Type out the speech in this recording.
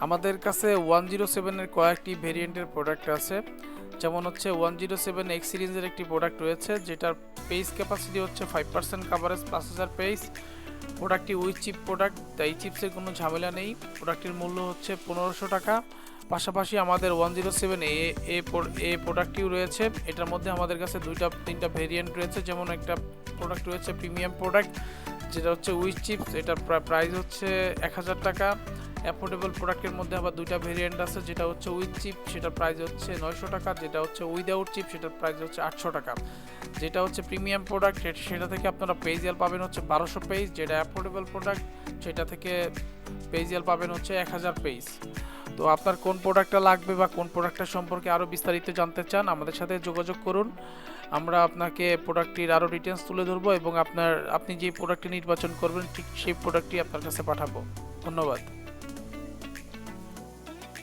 আমাদের কাছে 107 এর কয়েকটি ভেরিয়েন্টের প্রোডাক্ট আছে, যেমন হচ্ছে 107 এক্স সিরিজের একটি প্রোডাক্ট রয়েছে যেটার পেজ ক্যাপাসিটি হচ্ছে 5% কাভারেজ 5000 পেজ। প্রোডাক্টটি উইথ চিপ প্রোডাক্ট, তাই চিপসের কোনো ঝামেলা নেই। প্রোডাক্টের মূল্য হচ্ছে 1500 টাকা। পাশাপাশি আমাদের 107 এ প্রোডাক্টটিও রয়েছে। এটার মধ্যে আমাদের কাছে তিনটা ভেরিয়েন্ট রয়েছে, যেমন একটা প্রোডাক্ট রয়েছে প্রিমিয়াম প্রোডাক্ট যেটা হচ্ছে উইথ চিপস, এটার প্রাইস হচ্ছে 1000 টাকা। অ্যাফোর্ডেবল প্রোডাক্টের মধ্যে আবার দুইটা ভেরিয়েন্ট আছে, যেটা হচ্ছে উইথ চিপ সেটার প্রাইস হচ্ছে 900 টাকা, যেটা হচ্ছে উইদাউট চিপ সেটার প্রাইস হচ্ছে 800 টাকা। যেটা হচ্ছে প্রিমিয়াম প্রোডাক্ট সেটা থেকে আপনারা পেজিয়াল পাবেন হচ্ছে 1200 পেজ, যেটা অ্যাফোর্ডেবল প্রোডাক্ট সেটা থেকে পেজিয়াল পাবেন হচ্ছে 1000 পেজ। তো আপনার কোন প্রোডাক্টটা লাগবে বা কোন প্রোডাক্টটা সম্পর্কে আরও বিস্তারিত জানতে চান আমাদের সাথে যোগাযোগ করুন। আমরা আপনাকে প্রোডাক্টটির আরও ডিটেলস তুলে ধরবো এবং আপনি যে প্রোডাক্টটি নির্বাচন করবেন ঠিক সেই প্রোডাক্টটি আপনার কাছে পাঠাবো। ধন্যবাদ।